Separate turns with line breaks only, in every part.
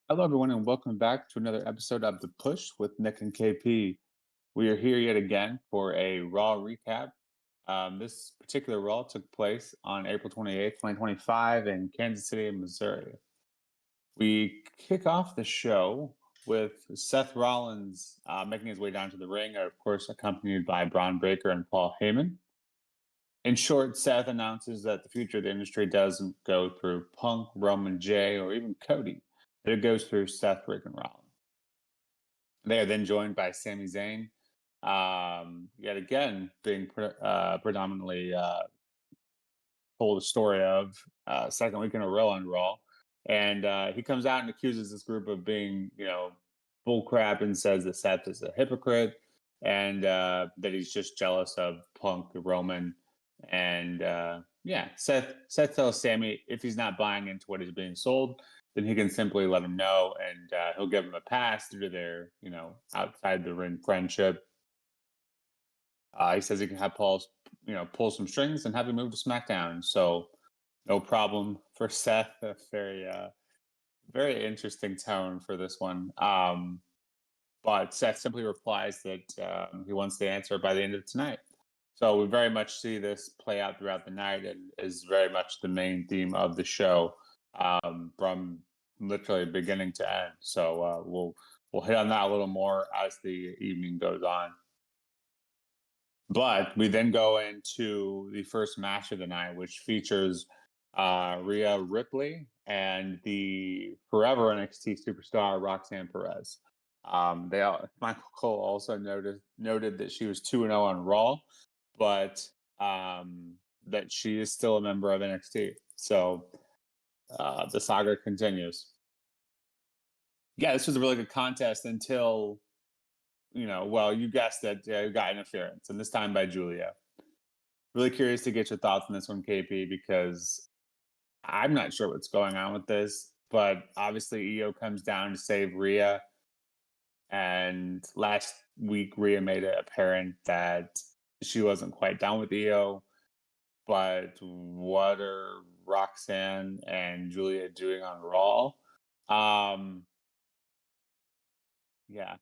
Hello, everyone, and welcome back to another episode of The Push with Nick and KP. We are here yet again for a Raw recap. This particular Raw took place on April 28th, 2025, in Kansas City, Missouri. We kick off the show with Seth Rollins making his way down to the ring, of course, accompanied by Braun Breaker and Paul Heyman. In short, Seth announces that the future of the industry doesn't go through Punk, Roman J, or even Cody, that it goes through Seth freaking Rollins. They are then joined by Sami Zayn, yet again being predominantly told a story of second week in a row on Raw, and he comes out and accuses this group of being, bullcrap, and says that Seth is a hypocrite and that he's just jealous of Punk, Roman, and yeah, Seth tells Sammy if he's not buying into what is being sold, then he can simply let him know, and he'll give him a pass due to their outside the ring friendship. He says he can have Paul, pull some strings and have him move to SmackDown. So no problem for Seth. A very interesting tone for this one. But Seth simply replies that he wants the answer by the end of tonight. So we very much see this play out throughout the night, and is very much the main theme of the show from literally beginning to end. So we'll hit on that a little more as the evening goes on. But we then go into the first match of the night, which features Rhea Ripley and the forever NXT superstar Roxanne Perez. Michael Cole also noted that she was 2-0 on Raw, but that she is still a member of NXT. So the saga continues. Yeah, this was a really good contest until, well, you guessed it, you got interference, and this time by Julia. Really curious to get your thoughts on this one, KP, because I'm not sure what's going on with this, but obviously EO comes down to save Rhea. And last week, Rhea made it apparent that she wasn't quite down with EO. But what are Roxanne and Julia doing on Raw? Um, yeah,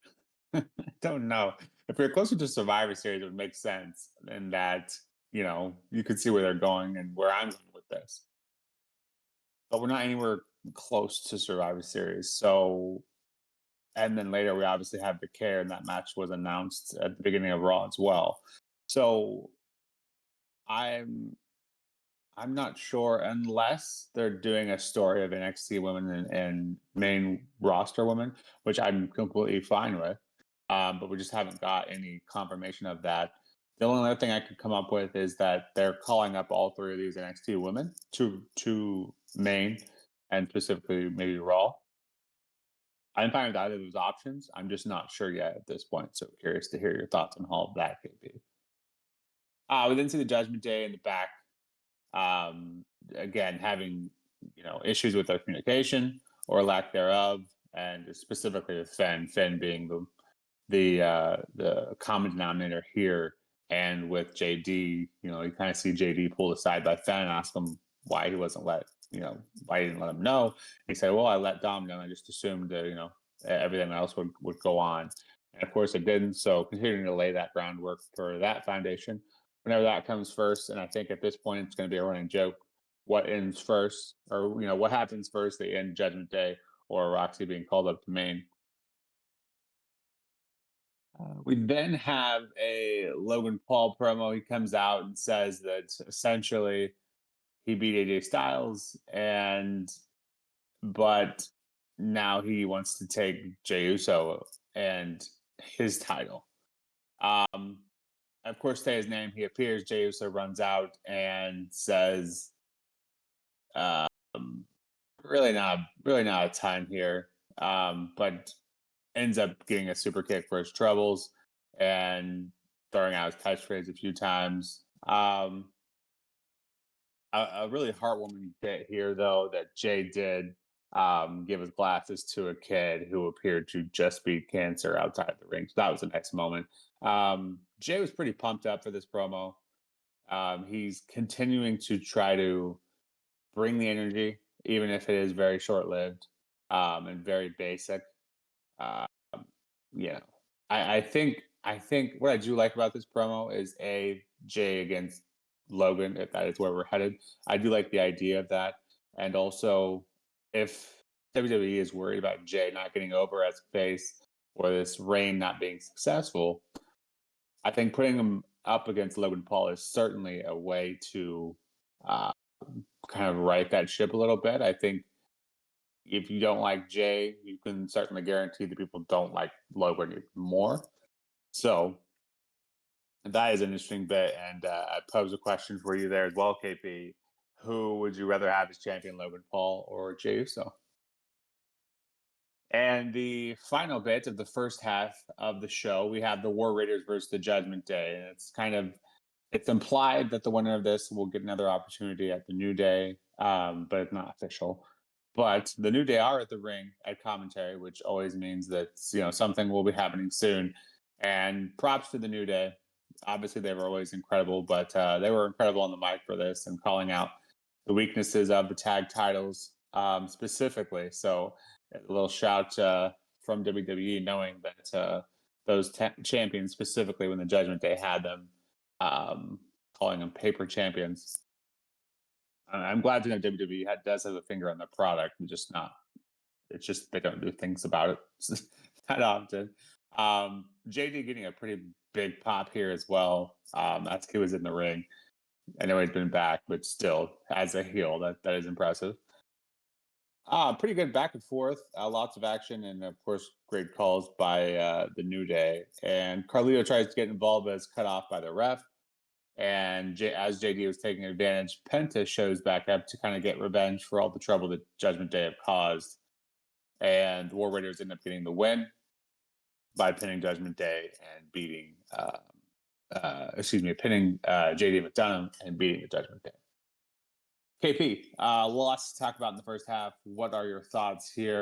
I don't know. If you're closer to Survivor Series, it would make sense in that, you could see where they're going and where I'm going with this. But we're not anywhere close to Survivor Series. So, and then later we obviously have the care, and that match was announced at the beginning of Raw as well. So I'm I'm not sure unless they're doing a story of NXT women and main roster women, which I'm completely fine with. But we just haven't got any confirmation of that. The only other thing I could come up with is that they're calling up all three of these NXT women to main, and specifically maybe Raw. I'm fine with either of those options. I'm just not sure yet at this point. So curious to hear your thoughts on all of that, KP. We then see the Judgment Day in the back, again having issues with their communication or lack thereof, and specifically with Finn being the common denominator here. And with JD, you kind of see JD pulled aside by Finn and ask him why he wasn't why he didn't let him know. He said, well, I let Dom know. I just assumed that everything else would go on, and of course it didn't. So continuing to lay that groundwork for that foundation whenever that comes first. And I think at this point it's going to be a running joke, what ends first, or what happens first, the end Judgment Day or Roxy being called up to main. We then have a Logan Paul promo. He comes out and says that essentially he beat AJ Styles, and but now he wants to take Jey Uso and his title. Of course, say his name. He appears. Jey Uso runs out and says, um, really not a ton here, but ends up getting a super kick for his troubles and throwing out his catchphrase a few times. A really heartwarming bit here, though, that Jay did give his glasses to a kid who appeared to just beat cancer outside of the ring. So that was a nice moment. Jay was pretty pumped up for this promo. He's continuing to try to bring the energy, even if it is very short lived. and very basic. Um, you know, I think what I do like about this promo is Jay against Logan. If that is where we're headed, I do like the idea of that, and also if WWE is worried about Jay not getting over as a face or this reign not being successful, I think putting him up against Logan Paul is certainly a way to uh, kind of right that ship a little bit. I think if you don't like Jay, you can certainly guarantee that people don't like Logan more. So that is an interesting bit. And I pose a question for you there as well, KP. Who would you rather have as champion, Logan Paul or Jey Uso? And the final bit of the first half of the show, we have the War Raiders versus the Judgment Day. And it's implied that the winner of this will get another opportunity at the New Day, but it's not official. But the New Day are at the ring at commentary, which always means that something will be happening soon. And props to the New Day. Obviously, they were always incredible, but they were incredible on the mic for this and calling out the weaknesses of the tag titles specifically. So a little shout from WWE, knowing that those champions, specifically when the Judgment Day had them, calling them paper champions. I'm glad to know WWE does have a finger on the product, and just not. It's just they don't do things about it that often. JD getting a pretty big pop here as well. That's he was in the ring. I know he's been back, but still, as a heel, that is impressive. Pretty good back and forth. Lots of action, and of course, great calls by the New Day. And Carlito tries to get involved, but is cut off by the ref. And as JD was taking advantage, Penta shows back up to kind of get revenge for all the trouble that Judgment Day have caused. And War Raiders end up getting the win by pinning Judgment Day and pinning JD McDonough and beating the Judgment Day. KP, lots to talk about in the first half. What are your thoughts here?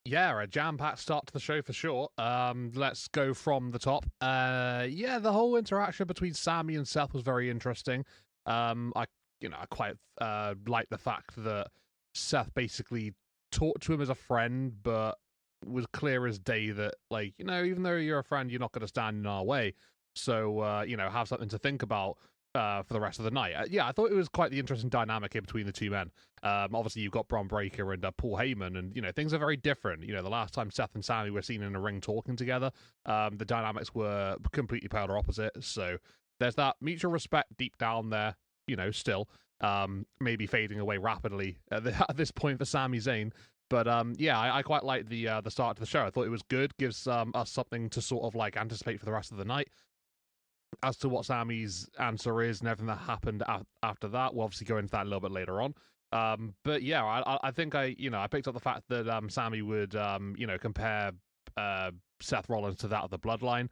Yeah, a jam-packed start to the show for sure. Let's go from the top. The whole interaction between Sami and Seth was very interesting. I quite like the fact that Seth basically talked to him as a friend, but was clear as day that, like, even though you're a friend, you're not going to stand in our way. So, have something to think about for the rest of the night. I thought it was quite the interesting dynamic here between the two men. Obviously, you've got Bron Breakker and Paul Heyman, and things are very different. The last time Seth and Sami were seen in a ring talking together, the dynamics were completely polar opposite. So there's that mutual respect deep down there. Still, maybe fading away rapidly at this point for Sami Zayn. But I quite like the start to the show. I thought it was good. Gives us something to sort of like anticipate for the rest of the night. As to what Sami's answer is and everything that happened after that, we'll obviously go into that a little bit later on. But yeah, I think I picked up the fact that Sami would compare Seth Rollins to that of the Bloodline.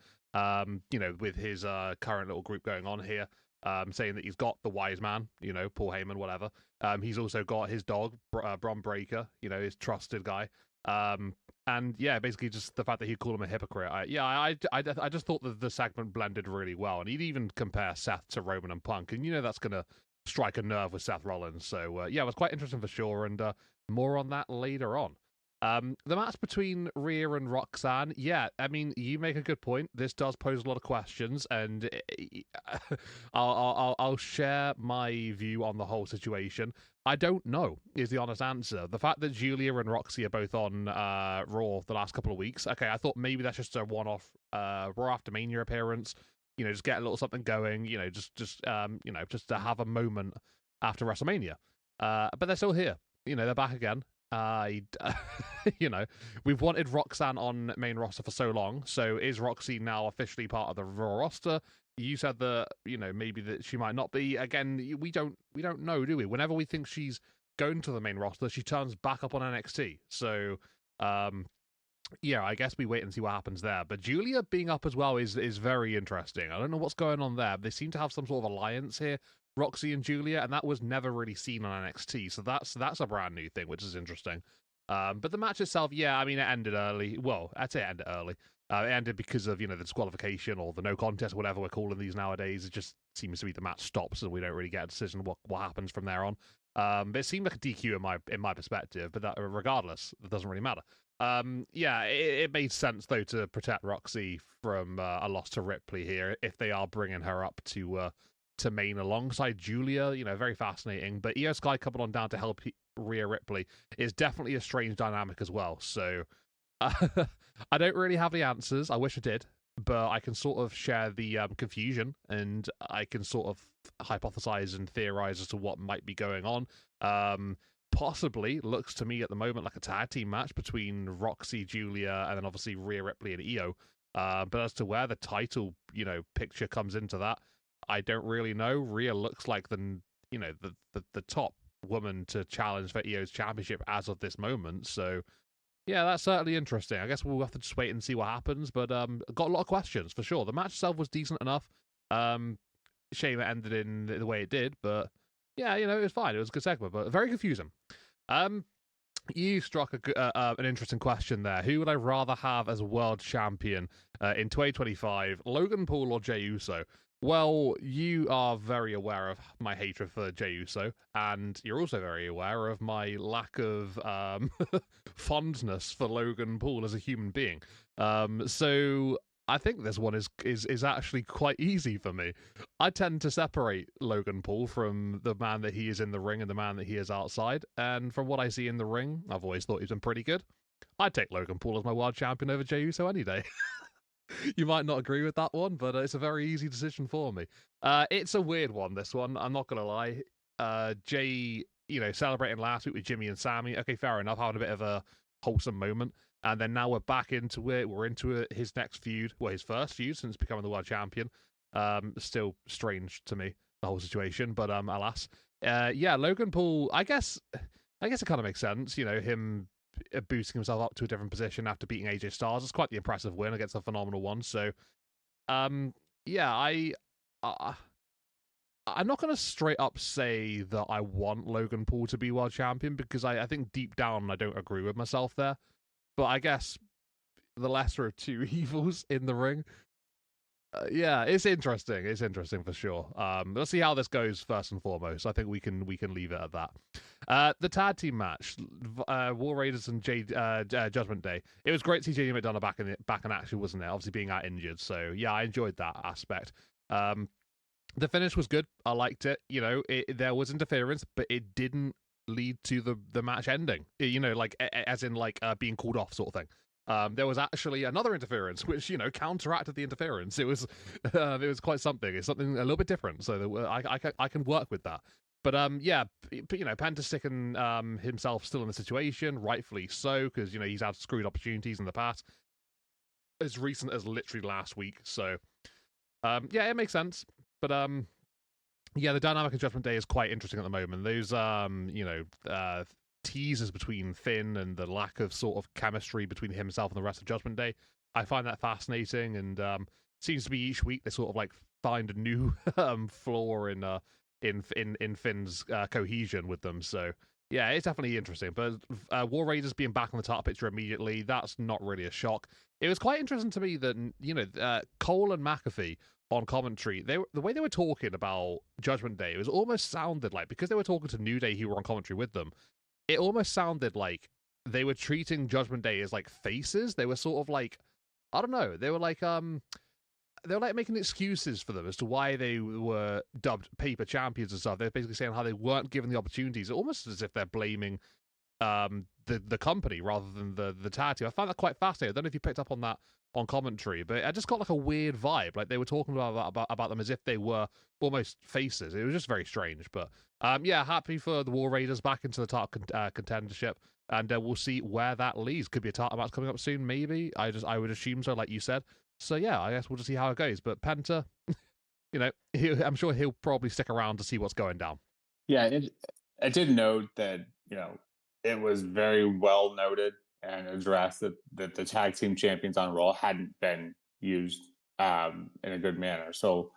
With his current little group going on here. Saying that he's got the wise man, Paul Heyman, whatever. He's also got his dog, Bron Breakker, his trusted guy. And yeah, basically just the fact that he'd call him a hypocrite. I just thought that the segment blended really well. And he'd even compare Seth to Roman and Punk. And that's going to strike a nerve with Seth Rollins. So it was quite interesting for sure. And more on that later on. The match between Rhea and Roxanne, I mean, you make a good point. This does pose a lot of questions, and I'll share my view on the whole situation. I don't know is the honest answer. The fact that Julia and Roxy are both on Raw the last couple of weeks, okay, I thought maybe that's just a one-off Raw After Mania appearance. Just get a little something going. Just to have a moment after WrestleMania. But they're still here. They're back again. We've wanted Roxanne on main roster for so long. So is Roxy now officially part of the Raw roster? You said that maybe that she might not be. Again, we don't know, do we? Whenever we think she's going to the main roster, she turns back up on NXT. So I guess we wait and see what happens there. But Julia being up as well is very interesting. I don't know what's going on there. They seem to have some sort of alliance here, Roxy and Julia, and that was never really seen on NXT. So that's a brand new thing, which is interesting. But the match itself, I mean, it ended early. Well, I'd say it ended early. It ended because of, the disqualification or the no contest, whatever we're calling these nowadays. It just seems to be the match stops and we don't really get a decision what happens from there on. But it seemed like a DQ in my perspective. But that regardless, it doesn't really matter. Yeah, it made sense though to protect Roxy from a loss to Ripley here if they are bringing her up to main alongside Julia. You know, very fascinating. But Io Sky coming on down to help Rhea Ripley is definitely a strange dynamic as well. So I don't really have the answers. I wish I did, but I can sort of share the confusion, and I can sort of hypothesize and theorize as to what might be going on. Possibly looks to me at the moment like a tag team match between Roxy, Julia, and then obviously Rhea Ripley and Io. But as to where the title, picture comes into that, I don't really know. Rhea looks like the top woman to challenge for Io's championship as of this moment. So yeah, that's certainly interesting. I guess we'll have to just wait and see what happens. But got a lot of questions for sure. The match itself was decent enough. Shame it ended in the way it did, but yeah, it was fine. It was a good segment, but very confusing. You struck an interesting question there. Who would I rather have as world champion in 2025, Logan Paul or Jey Uso? Well, you are very aware of my hatred for Jey Uso, and you're also very aware of my lack of fondness for Logan Paul as a human being. So I think this one is actually quite easy for me. I tend to separate Logan Paul from the man that he is in the ring and the man that he is outside. And from what I see in the ring, I've always thought he's been pretty good. I'd take Logan Paul as my world champion over Jey Uso any day. You might not agree with that one, but it's a very easy decision for me. It's a weird one, this one. I'm not going to lie. Jay, celebrating last week with Jimmy and Sammy. Okay, fair enough. Having a bit of a wholesome moment. And then now we're back into it. We're into it. His next feud, well, his first feud since becoming the world champion. Still strange to me, the whole situation. But alas. Yeah, Logan Paul, I guess it kind of makes sense. Him boosting himself up to a different position after beating AJ Styles. It's quite the impressive win against a phenomenal one. So, yeah, I'm not going to straight up say that I want Logan Paul to be world champion because I think deep down I don't agree with myself there. But I guess the lesser of two evils in the ring. Yeah, it's interesting. It's interesting for sure. Let's see how this goes first and foremost. I think we can leave it at that. The tag team match, War Raiders and Judgment Day. It was great to see JD McDonough back in action, wasn't it? Obviously being out injured, so yeah, I enjoyed that aspect. The finish was good. I liked it. There was interference, but it didn't lead to the match ending. As in being called off, sort of thing. There was actually another interference, which counteracted the interference. It was quite something. It's something a little bit different, so I can work with that. But yeah, Penta sticking himself still in the situation, rightfully so, because he's had screwed opportunities in the past, as recent as literally last week. So yeah, it makes sense. But yeah, the dynamic of Judgment Day is quite interesting at the moment. Those teasers between Finn and the lack of sort of chemistry between himself and the rest of Judgment Day, I find that fascinating, and seems to be each week they sort of find a new flaw in Finn's cohesion with them. So yeah, it's definitely interesting. But War Raiders being back on the top picture immediately, that's not really a shock. It was quite interesting to me that Cole and McAfee on commentary, the way they were talking about Judgment Day, it was almost sounded like, because they were talking to New Day who were on commentary with them, it almost sounded like they were treating Judgment Day as faces. They were sort of I don't know, they were making excuses for them as to why they were dubbed paper champions and stuff. They're basically saying how they weren't given the opportunities, almost as if they're blaming the company rather than the tag team. I found that quite fascinating. I don't know if you picked up on that on commentary, but I just got a weird vibe. They were talking about them as if they were almost faces. It was just very strange. But yeah, happy for the War Raiders back into the top contendership, and we'll see where that leads. Could be a title match coming up soon, maybe. I would assume so, like you said. So yeah, I guess we'll just see how it goes. But Penta, I'm sure he'll probably stick around to see what's going down.
Yeah, I did note that it was very well noted and addressed that the tag team champions on Raw hadn't been used in a good manner. So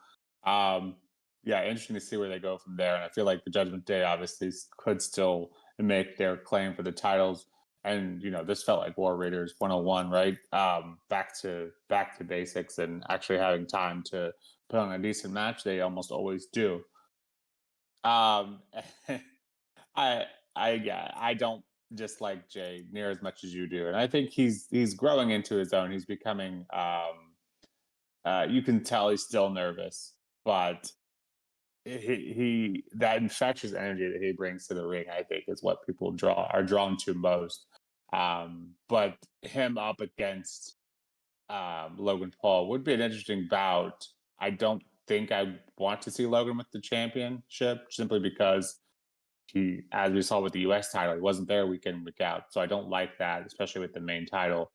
yeah, interesting to see where they go from there. And I feel like the Judgment Day obviously could still make their claim for the titles. And this felt like War Raiders 101, right? Back to basics and actually having time to put on a decent match. They almost always do. Um, I yeah, I don't dislike Jay near as much as you do, and I think he's growing into his own. He's becoming you can tell he's still nervous, but he that infectious energy that he brings to the ring, I think, is what people are drawn to most. But him up against Logan Paul would be an interesting bout. I don't think I want to see Logan with the championship simply because he, as we saw with the US title, he wasn't there week in, week out. So I don't like that, especially with the main title.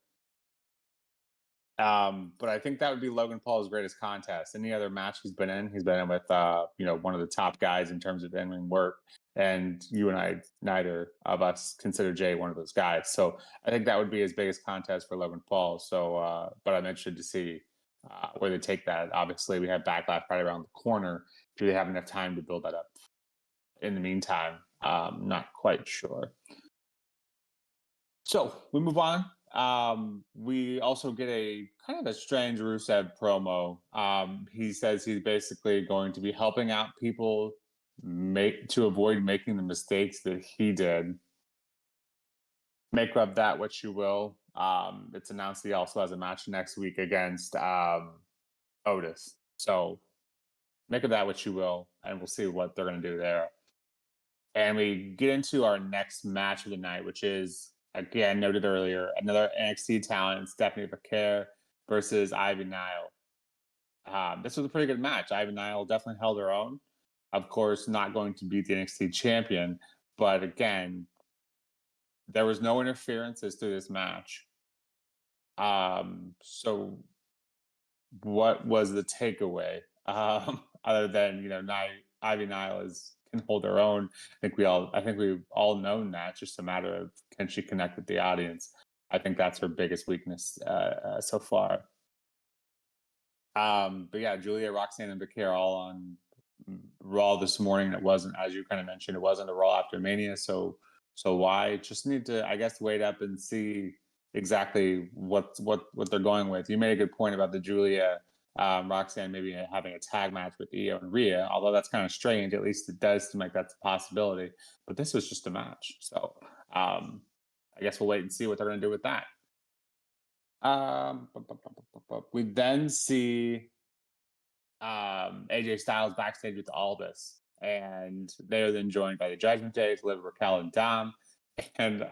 But I think that would be Logan Paul's greatest contest. Any other match he's been in with one of the top guys in terms of in-ring work. And you and I, neither of us consider Jay one of those guys. So I think that would be his biggest contest for Logan Paul. So, but I'm interested to see where they take that. Obviously, we have Backlash right around the corner. Do they have enough time to build that up? In the meantime, not quite sure. So we move on. We also get a kind of a strange Rusev promo. He says he's basically going to be helping out people make to avoid making the mistakes that he did. Make of that what you will. It's announced he also has a match next week against Otis. So make of that what you will, and we'll see what they're going to do there. And we get into our next match of the night, which is, again, noted earlier, another NXT talent, Stephanie Becker versus Ivy Nile. This was a pretty good match. Ivy Nile definitely held her own. Of course, not going to beat the NXT champion, but again, there was no interferences through this match. So what was the takeaway? Other than Ivy Nile can hold her own. I think we've all known that. It's just a matter of can she connect with the audience. I think that's her biggest weakness so far. But yeah, Julia, Roxanne, and Bakir all on Raw this morning. It wasn't, as you kind of mentioned, it wasn't a Raw after Mania. So why? Just need to, I guess, wait up and see exactly what they're going with. You made a good point about the Julia Roxanne maybe having a tag match with Io and Rhea, although that's kind of strange. At least it does seem like that's a possibility. But this was just a match, so I guess we'll wait and see what they're going to do with that. We then see AJ Styles backstage with Aldis, and they are then joined by the Judgment Day, Liv, Raquel, and Dom. And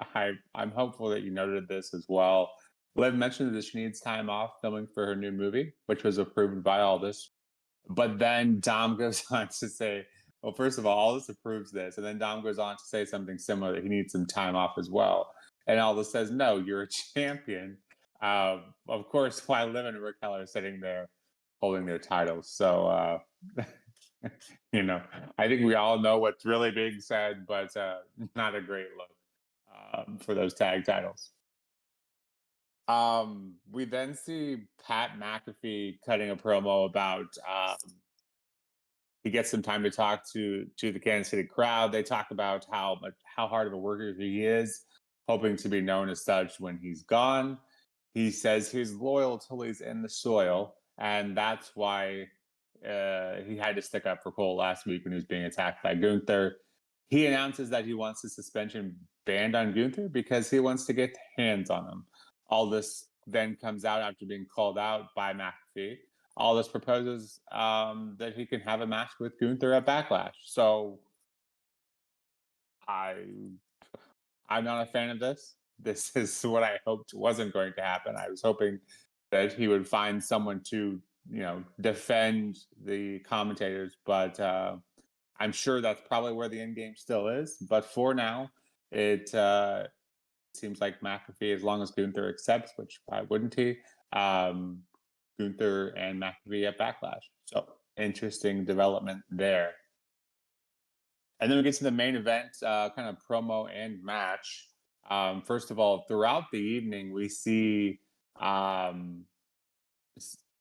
I'm hopeful that you noted this as well. Liv mentioned that she needs time off filming for her new movie, which was approved by Aldis. But then Dom goes on to say, well, first of all, Aldis approves this. And then Dom goes on to say something similar that he needs some time off as well. And Aldis says, no, you're a champion. Of course, while Liv and Raquel are sitting there holding their titles. So, I think we all know what's really being said, but not a great look for those tag titles. We then see Pat McAfee cutting a promo about he gets some time to talk to the Kansas City crowd. They talk about how hard of a worker he is, hoping to be known as such when he's gone. He says he's loyal till he's in the soil, and that's why he had to stick up for Cole last week when he was being attacked by Gunther. He announces that he wants the suspension banned on Gunther because he wants to get hands on him. All this then comes out after being called out by McAfee. Aldis proposes that he can have a match with Gunther at Backlash. So I I'm not a fan of this. This is what I hoped wasn't going to happen. I was hoping that he would find someone to defend the commentators, but I'm sure that's probably where the end game still is. But for now, it seems like McAfee, as long as Gunther accepts, which why wouldn't he? Um, Gunther and McAfee at Backlash. So interesting development there. And then we get to the main event, kind of promo and match. First of all, throughout the evening, we see um,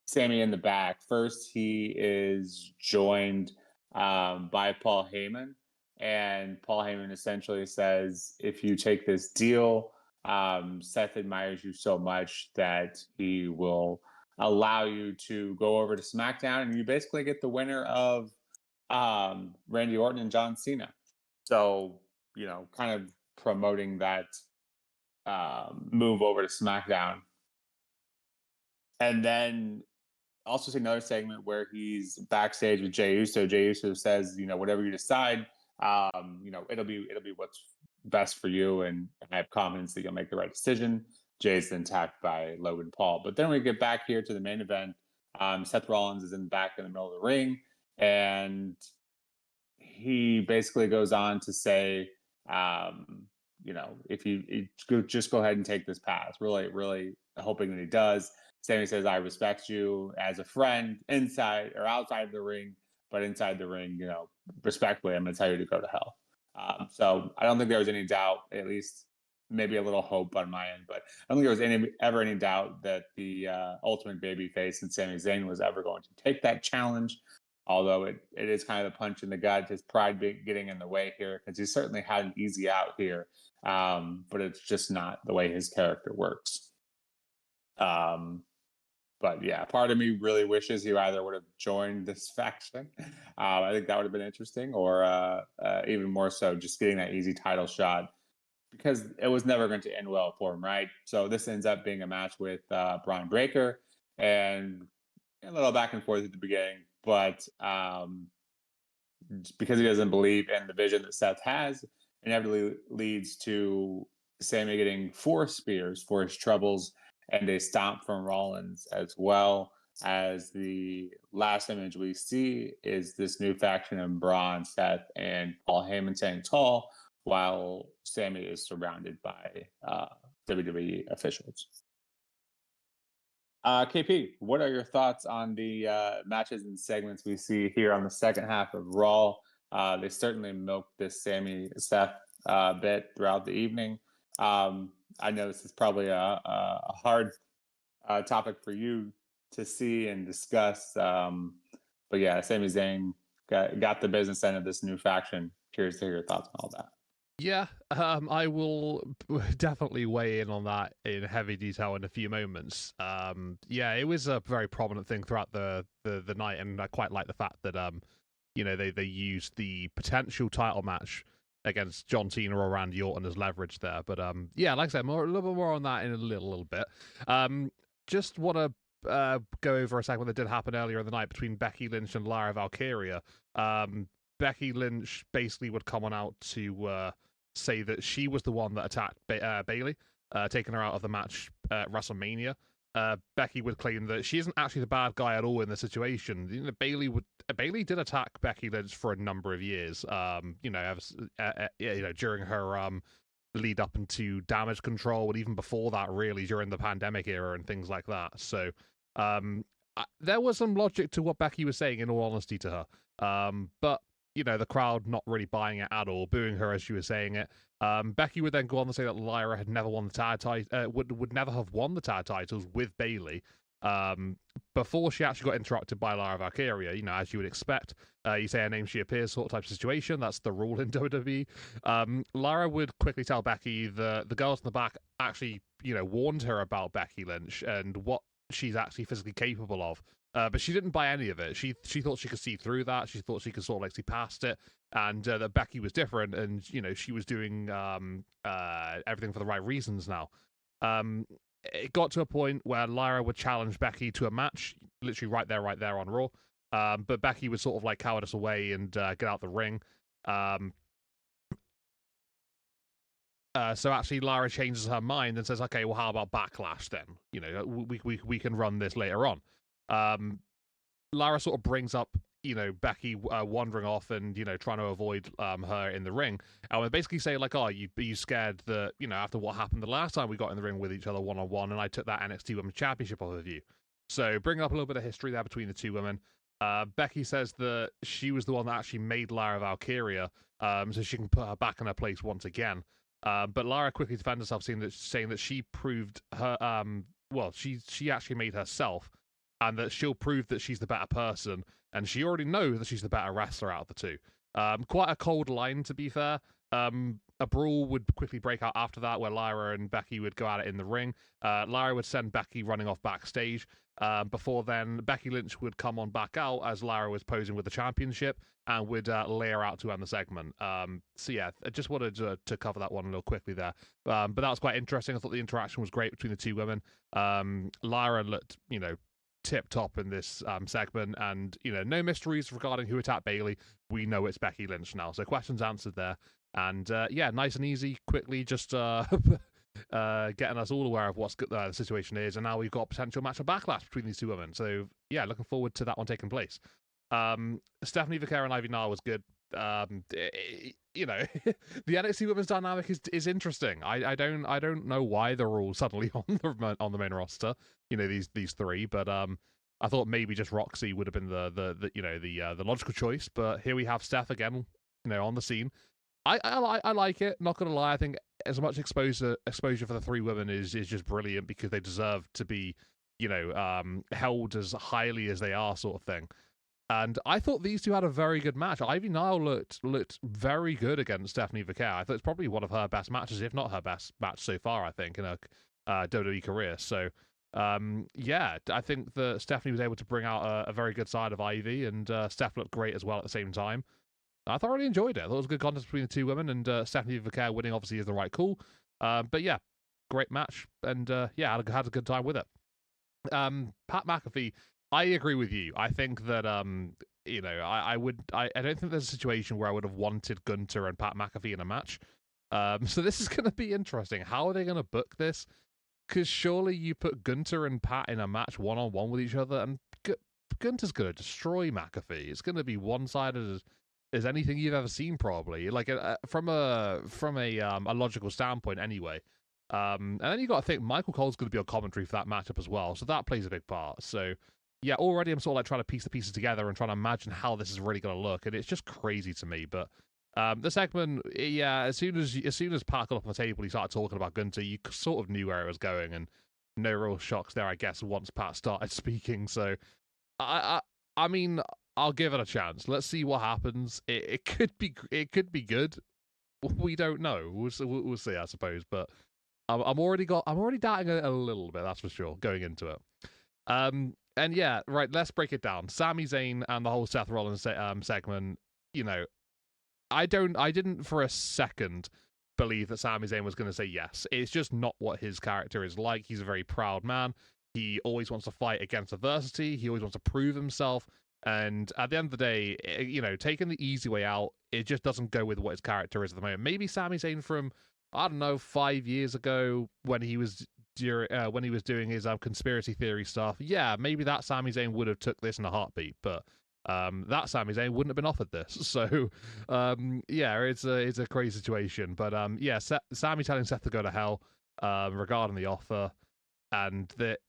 Sammy in the back. First, he is joined by Paul Heyman, and Paul Heyman essentially says, "If you take this deal, Seth admires you so much that he will allow you to go over to SmackDown, and you basically get the winner of Randy Orton and John Cena." So kind of promoting that move over to SmackDown. And then also see another segment where he's backstage with Jey Uso. Jey Uso says, whatever you decide, it'll be what's best for you, and I have confidence that you'll make the right decision. Jay's then tapped by Logan Paul. But then we get back here to the main event. Seth Rollins is in the back in the middle of the ring, and he basically goes on to say, if you just go ahead and take this pass, really, really hoping that he does. Sammy says, I respect you as a friend inside or outside of the ring, but inside the ring, respectfully, I'm going to tell you to go to hell. So I don't think there was any doubt, at least maybe a little hope on my end, but I don't think there was ever any doubt that the ultimate babyface and Sami Zayn was ever going to take that challenge. Although it is kind of a punch in the gut, his pride getting in the way here, because he certainly had an easy out here, but it's just not the way his character works. But yeah, part of me really wishes he either would have joined this faction. I think that would have been interesting, or even more so, just getting that easy title shot, because it was never going to end well for him, right? So this ends up being a match with Braun Breaker, and a little back and forth at the beginning, but because he doesn't believe in the vision that Seth has, inevitably leads to Sammy getting 4 spears for his troubles and a stomp from Rollins, as well as the last image we see is this new faction of Braun, Seth, and Paul Heyman standing tall while Sammy is surrounded by WWE officials. KP, what are your thoughts on the matches and segments we see here on the second half of Raw? They certainly milked this Sammy Seth bit throughout the evening. I know this is probably a hard topic for you to see and discuss, but yeah, Sami Zayn got the business end of this new faction. Curious to hear your thoughts on all that.
Yeah, I will definitely weigh in on that in heavy detail in a few moments. Yeah, it was a very prominent thing throughout the night, and I quite like the fact that they used the potential title match against John Cena or Randy Orton as leverage there. But yeah, like I said, a little bit more on that in a little bit. Just want to go over a segment that did happen earlier in the night between Becky Lynch and Lyra Valkyria. Becky Lynch basically would come on out to say that she was the one that attacked Bayley, taking her out of the match at WrestleMania. Becky would claim that she isn't actually the bad guy at all in the situation. Bayley did attack Becky Lynch for a number of years. During her lead up into Damage Control, and even before that, really during the pandemic era and things like that. So there was some logic to what Becky was saying, in all honesty, to her. But the crowd not really buying it at all, booing her as she was saying it. Becky would then go on to say that Lyra had never won the tag title, would never have won the tag titles with Bayley, before she actually got interrupted by Lyra Valkyria. As you would expect, you say her name, she appears, sort of type of situation. That's the rule in WWE. Lyra would quickly tell Becky the girls in the back actually, warned her about Becky Lynch and what she's actually physically capable of. But she didn't buy any of it. She thought she could see through that. She thought she could sort of see past it, and that Becky was different, and she was doing everything for the right reasons now. It got to a point where Lyra would challenge Becky to a match, literally right there on Raw. But Becky would sort of cowardice away and get out the ring. So actually, Lyra changes her mind and says, "Okay, well, how about Backlash then? We can run this later on." Lyra sort of brings up, Becky wandering off and trying to avoid her in the ring, and we basically say are you scared that after what happened the last time we got in the ring with each other one-on-one, and I took that NXT Women's Championship off of you? So bring up a little bit of history there between the two women. Becky says that she was the one that actually made Lyra Valkyria, so she can put her back in her place once again. But Lyra quickly defends herself, saying that she proved her. She actually made herself, and that she'll prove that she's the better person, and she already knows that she's the better wrestler out of the two. Quite a cold line, to be fair. a brawl would quickly break out after that, where Lyra and Becky would go at it in the ring. Lyra would send Becky running off backstage. Before then, Becky Lynch would come on back out as Lyra was posing with the championship and would lay her out to end the segment. So yeah, I just wanted to cover that one a little quickly there. But that was quite interesting. I thought the interaction was great between the two women. Lyra looked, tip top in this segment, and no mysteries regarding who attacked Bayley. We know it's Becky Lynch now, so questions answered there. And yeah, nice and easy, quickly, just getting us all aware of what the situation is, and now we've got a potential match of backlash between these two women. So yeah, looking forward to that one taking place. Stephanie Vaquera and Ivy Nile was good. The NXT women's dynamic is interesting. I don't know why they're all suddenly on the main roster. These three, but I thought maybe just Roxy would have been the logical choice. But here we have Steph again, on the scene. I like it. Not gonna lie, I think as much exposure for the three women is just brilliant, because they deserve to be held as highly as they are, sort of thing. And I thought these two had a very good match. Ivy Nile looked very good against Stephanie Vaquera. I thought it's probably one of her best matches, if not her best match so far, I think, in her WWE career. So, yeah, I think that Stephanie was able to bring out a very good side of Ivy, and Steph looked great as well at the same time. I thoroughly enjoyed it. I thought it was a good contest between the two women, and Stephanie Vaquera winning obviously is the right call. But yeah, great match, and yeah, had a good time with it. Pat McAfee, I agree with you. I think that I don't think there's a situation where I would have wanted Gunter and Pat McAfee in a match. So this is going to be interesting. How are they going to book this? Because surely you put Gunter and Pat in a match one-on-one with each other, and Gunter's going to destroy McAfee. It's going to be one-sided as anything you've ever seen, probably. Like from a logical standpoint, anyway. And then you got to think Michael Cole's going to be on commentary for that matchup as well, so that plays a big part. So yeah, already I'm sort of like trying to piece the pieces together and trying to imagine how this is really going to look, and it's just crazy to me. But the segment, yeah, as soon as Pat got up on the table, he started talking about Gunter. You sort of knew where it was going, and no real shocks there, I guess, once Pat started speaking. So I mean, I'll give it a chance. Let's see what happens. It could be good. We don't know. We'll see, I suppose. But I'm already doubting it a little bit. That's for sure. Going into it. And yeah, right. Let's break it down. Sami Zayn and the whole Seth Rollins segment. I didn't for a second believe that Sami Zayn was going to say yes. It's just not what his character is like. He's a very proud man. He always wants to fight against adversity. He always wants to prove himself. And at the end of the day, taking the easy way out, it just doesn't go with what his character is at the moment. Maybe Sami Zayn from, I don't know, 5 years ago when he was doing his conspiracy theory stuff. Yeah, maybe that Sami Zayn would have took this in a heartbeat, but that Sami Zayn wouldn't have been offered this. So yeah, it's a crazy situation. But yeah, Sami telling Seth to go to hell regarding the offer, and that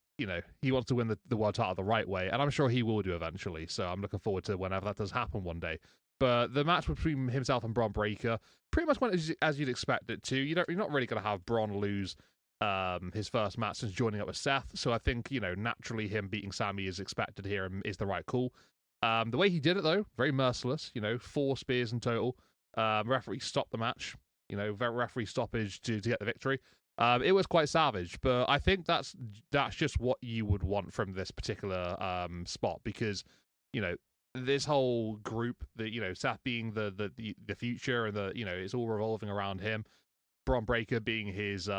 he wants to win the world title the right way, and I'm sure he will do eventually. So I'm looking forward to whenever that does happen one day. But the match between himself and Braun Breaker pretty much went as you'd expect it to. You're not really going to have Braun lose his first match since joining up with Seth. So I think naturally him beating Sami is expected here and is the right call. The way he did it though, very merciless. 4 spears in total. Referee stopped the match. Referee stoppage to get the victory. It was quite savage, but I think that's just what you would want from this particular spot, because this whole group, Seth being the future, and it's all revolving around him. Braun Breaker being his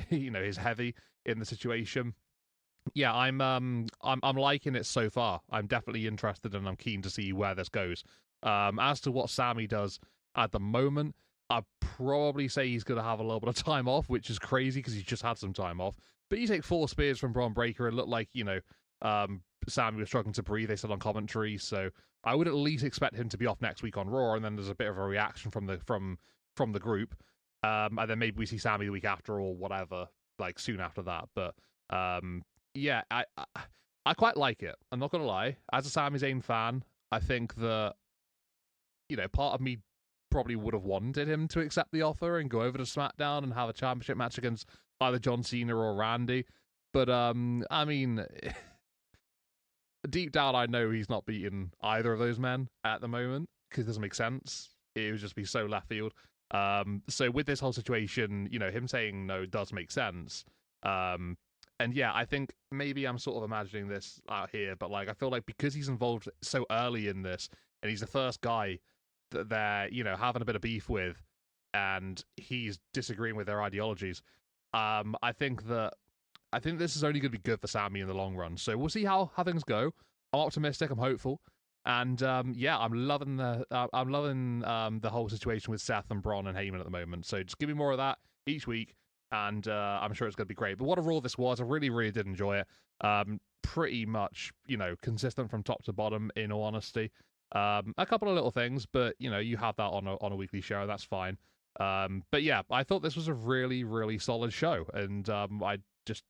his heavy in the situation. Yeah, I'm liking it so far. I'm definitely interested, and I'm keen to see where this goes. As to what Sami does at the moment, I'd probably say he's going to have a little bit of time off, which is crazy because he's just had some time off. But you take 4 spears from Braun Breaker, it looked like, Sami was struggling to breathe, they said on commentary. So I would at least expect him to be off next week on Raw, and then there's a bit of a reaction from the group. And then maybe we see Sami the week after or whatever, like soon after that. But yeah, I quite like it. I'm not going to lie. As a Sami Zayn fan, I think that, part of me probably would have wanted him to accept the offer and go over to SmackDown and have a championship match against either John Cena or Randy. But I mean, deep down, I know he's not beating either of those men at the moment, because it doesn't make sense. It would just be so left field. So with this whole situation, him saying no does make sense. Um, and yeah, I think maybe I'm sort of imagining this out here, but like I feel like because he's involved so early in this, and he's the first guy that they're having a bit of beef with, and he's disagreeing with their ideologies. I think this is only going to be good for Sammy in the long run. So we'll see how things go. I'm optimistic. I'm hopeful. And yeah, I'm loving the whole situation with Seth and Braun and Heyman at the moment. So just give me more of that each week, and I'm sure it's going to be great. But what a Raw this was! I really, really did enjoy it. Pretty much, consistent from top to bottom. In all honesty, a couple of little things, but you have that on a weekly show. That's fine. But yeah, I thought this was a really, really solid show, and I just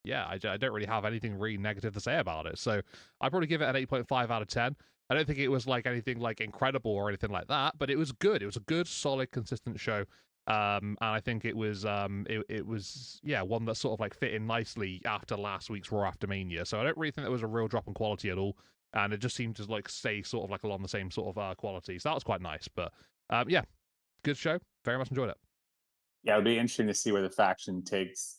yeah, I don't really have anything really negative to say about it. So I'd probably give it an 8.5 out of 10. I don't think it was like anything like incredible or anything like that, but it was good. It was a good, solid, consistent show. And I think it was one that sort of like fit in nicely after last week's Raw After Mania. So I don't really think there was a real drop in quality at all, and it just seemed to like stay sort of like along the same sort of quality. So that was quite nice. But yeah, good show. Very much enjoyed it.
Yeah, it'll be interesting to see where the faction takes,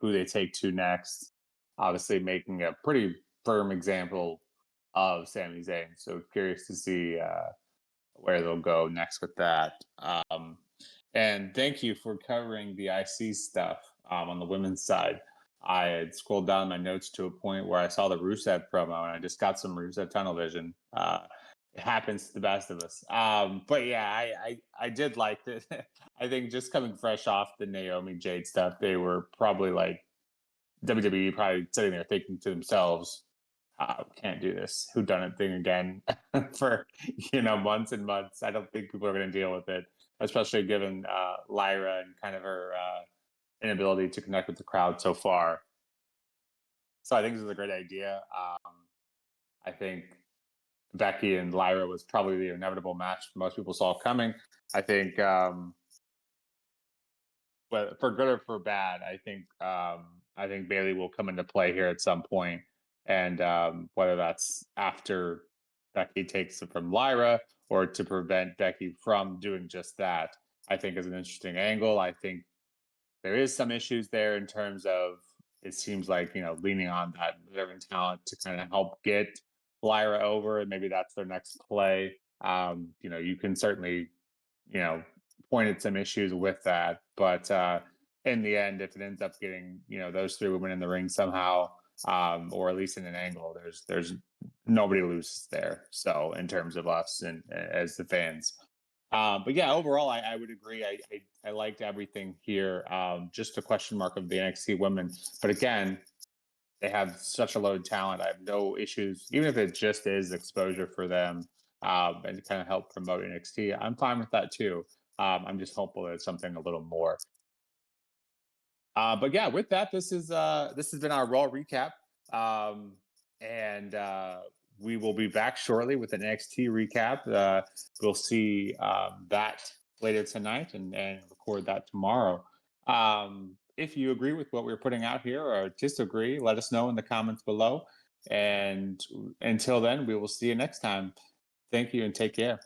who they take to next. Obviously, making a pretty firm example of Sami Zayn. So curious to see where they'll go next with that. And thank you for covering the IC stuff on the women's side. I had scrolled down my notes to a point where I saw the Rusev promo, and I just got some Rusev tunnel vision. It happens to the best of us. But yeah, I did like it. I think just coming fresh off the Naomi Jade stuff, they were probably like WWE probably sitting there thinking to themselves, can't do this who done it thing again for months and months. I don't think people are going to deal with it, especially given Lyra and kind of her inability to connect with the crowd so far. So I think this is a great idea. I think Becky and Lyra was probably the inevitable match most people saw coming. I think but for good or for bad, I think Bailey will come into play here at some point, and whether that's after Becky takes it from Lyra or to prevent Becky from doing just that, I think is an interesting angle. I think there is some issues there in terms of it seems like leaning on that veteran talent to kind of help get Lyra over, and maybe that's their next play. You can certainly you know, pointed some issues with that. But in the end, if it ends up getting those three women in the ring somehow, or at least in an angle, there's nobody loses there. So in terms of us and as the fans. But yeah, overall, I would agree. I liked everything here. Just a question mark of the NXT women, but again, they have such a load of talent. I have no issues, even if it just is exposure for them and to kind of help promote NXT. I'm fine with that too. I'm just hopeful that it's something a little more. But yeah, with that, this has been our Raw recap, um, and we will be back shortly with an NXT recap. We'll see that later tonight and record that tomorrow. If you agree with what we're putting out here or disagree, let us know in the comments below. And until then, we will see you next time. Thank you and take care.